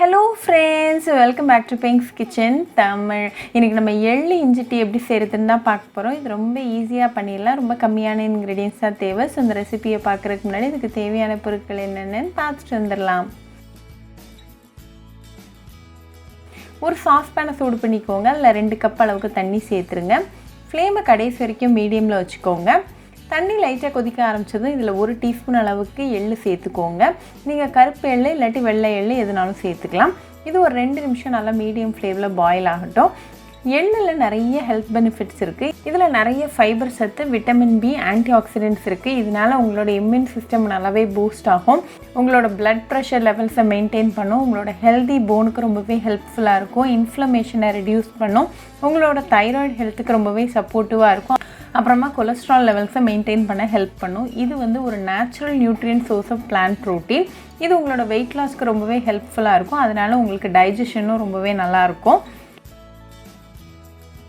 Hello friends, welcome back to Pink's Kitchen Tamil. இன்னைக்கு நம்ம எள்ளு இஞ்சி டீ எப்படி செய்யறதுன்னு தான் பார்க்க போறோம். இது ரொம்ப ஈஸியா பண்ணிடலாம். ரொம்ப கம்மியான ingredients தான் தேவை. சோ இந்த ரெசிபியை பார்க்கறதுக்கு முன்னாடி இதுக்கு தேவையான பொருட்கள் என்னென்னு பார்த்துட்டு வந்துடலாம். ஒரு சாஸ் பேனை சூடு பண்ணிக்கோங்க. அதுல 2 கப் அளவுக்கு தண்ணி சேர்த்துருங்க. ஃப்ளேமை கடைசி வரைக்கும் மீடியம்ல வச்சுக்கோங்க. தண்ணி லைட்டாக கொதிக்க ஆரம்பிச்சதும் இதில் 1 டீஸ்பூன் அளவுக்கு எள்ளு சேர்த்துக்கோங்க. நீங்கள் கருப்பு எள்ளு இல்லாட்டி வெள்ளை எள்ளு எதுனாலும் சேர்த்துக்கலாம். இது ஒரு 2 நிமிஷம் நல்லா மீடியம் ஃப்ளேமில் பாயில் ஆகட்டும். எள்ளில் நிறைய ஹெல்த் பெனிஃபிட்ஸ் இருக்குது. இதில் நிறைய ஃபைபர் சத்து, விட்டமின் பி, ஆன்டி ஆக்சிடென்ட்ஸ் இருக்குது. இதனால் உங்களோட இம்யூன் சிஸ்டம் நல்லாவே பூஸ்ட் ஆகும். உங்களோட பிளட் ப்ரெஷர் லெவல்ஸை மெயின்டைன் பண்ணும். உங்களோட ஹெல்தி போனுக்கு ரொம்பவே ஹெல்ப்ஃபுல்லாக இருக்கும். இன்ஃப்ளமேஷனை ரெடியூஸ் பண்ணும். உங்களோட தைராய்டு ஹெல்த்துக்கு ரொம்பவே சப்போர்ட்டிவாக இருக்கும். அப்புறமா கொலஸ்ட்ரால் லெவல்ஸை மெயின்டைன் பண்ண ஹெல்ப் பண்ணும். இது வந்து ஒரு natural nutrient source of plant protein. இது உங்களோட வெயிட் லாஸ்க்கு ரொம்பவே ஹெல்ப்ஃபுல்லாக இருக்கும். அதனால உங்களுக்கு டைஜஷனும் ரொம்பவே நல்லாயிருக்கும்.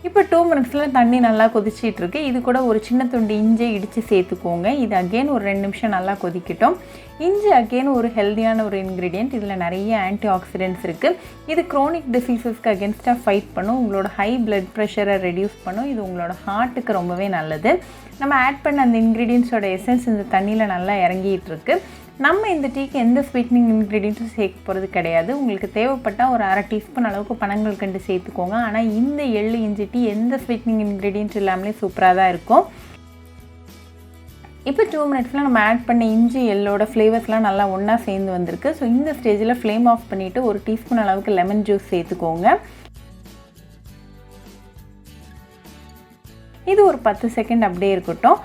இப்போ 2 மினிட்ஸில் தண்ணி நல்லா கொதிச்சிட்டு இருக்கு. இது கூட ஒரு சின்ன துண்டு இஞ்சி இடித்து சேர்த்துக்கோங்க. இது அகெயின் ஒரு 2 நிமிஷம் நல்லா கொதிக்கட்டும். இஞ்சி அகெயின் ஒரு ஹெல்தியான ஒரு இன்க்ரீடியன்ட். இதில் நிறைய ஆன்டி ஆக்சிடென்ட்ஸ் இருக்குது. இது க்ரோனிக் டிசீசஸ்க்கு அகென்ஸ்டாக ஃபைட் பண்ணும். உங்களோட ஹை பிளட் ப்ரெஷரை ரெடியூஸ் பண்ணும். இது உங்களோட ஹார்ட்டுக்கு ரொம்பவே நல்லது. நம்ம ஆட் பண்ண அந்த இன்க்ரீடியன்ஸோட எசன்ஸ் இந்த தண்ணியில் நல்லா இறங்கிட்டு இருக்கு. நம்ம இந்த டீக்கு எந்த ஸ்வீட்னிங் இன்க்ரீடியன்ஸும் சேர்க்க போகிறது கிடையாது. உங்களுக்கு தேவைப்பட்டால் ஒரு 1/2 டீஸ்பூன் அளவுக்கு பனங்கல்கண்டு சேர்த்துக்கோங்க. ஆனால் இந்த எள்ளு இஞ்சி டீ எந்த ஸ்வீட்னிங் இன்க்ரீடியன்ஸ் இல்லாமலே சூப்பராக தான் இருக்கும். இப்போ 2 மினிட்ஸில் நம்ம ஆட் பண்ண இஞ்சி எள்ளோட ஃப்ளேவர்ஸ்லாம் நல்லா ஒன்றா சேர்ந்து வந்திருக்கு. ஸோ இந்த ஸ்டேஜில் ஃப்ளேம் ஆஃப் பண்ணிவிட்டு ஒரு டீஸ்பூன் அளவுக்கு லெமன் ஜூஸ் சேர்த்துக்கோங்க. இது ஒரு 10 செகண்ட் அப்படியே இருக்கட்டும்.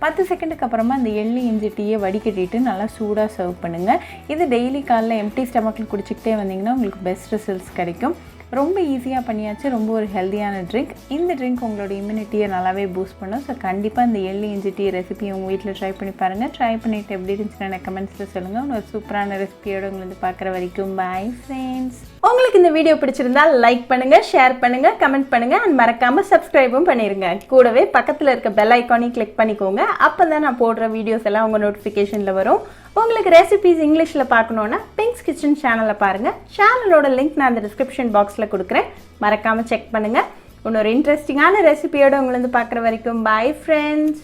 10 செகண்டுக்கு அப்புறமா இந்த எள்ளு இஞ்சி டீயை வடிகட்டிட்டு நல்லா சூடாக சர்வ் பண்ணுங்கள். இது டெய்லி காலைல எம்டி ஸ்டமக்கில் குடிச்சிக்கிட்டே வந்தீங்கன்னா உங்களுக்கு பெஸ்ட் ரிசல்ட்ஸ் கிடைக்கும். ரொம்ப ஈஸியாக பண்ணியாச்சு. ரொம்ப ஒரு ஹெல்த்தியான ட்ரிங்க். இந்த ட்ரிங்க் உங்களோட இம்யூனிட்டியை நல்லாவே பூஸ்ட் பண்ணும். ஸோ கண்டிப்பாக இந்த எள்ளு இஞ்சி டீ ரெசிபி உங்கள் வீட்டில் ட்ரை பண்ணி பாருங்கள். ட்ரை பண்ணிவிட்டு எப்படி இருந்துச்சுன்னு கமெண்ட்ஸில் சொல்லுங்கள். ஒரு சூப்பரான ரெசிபியோடு உங்களுக்கு பார்க்குற வரைக்கும் பாய் ஃப்ரெண்ட்ஸ். உங்களுக்கு இந்த வீடியோ பிடிச்சிருந்தா லைக் பண்ணுங்கள், ஷேர் பண்ணுங்கள், கமெண்ட் பண்ணுங்கள் அண்ட் மறக்காமல் சப்ஸ்கிரைபும் பண்ணிடுங்க. கூடவே பக்கத்தில் இருக்க பெல் ஐக்கானையும் கிளிக் பண்ணிக்கோங்க. அப்போ தான் நான் போடுற வீடியோஸ் எல்லாம் உங்கள் நோட்டிஃபிகேஷனில் வரும். உங்களுக்கு ரெசிபிஸ் இங்கிலீஷில் பார்க்கணுன்னா பிங்க்ஸ் கிச்சன் சேனலை பாருங்கள். சேனலோட லிங்க் நான் அந்த டிஸ்கிரிப்ஷன் பாக்ஸில் கொடுக்குறேன். மறக்காமல் செக் பண்ணுங்கள். இன்னொரு இன்ட்ரெஸ்டிங்கான ரெசிபியோடு உங்களை வந்து பார்க்குற வரைக்கும் பாய் ஃப்ரெண்ட்ஸ்.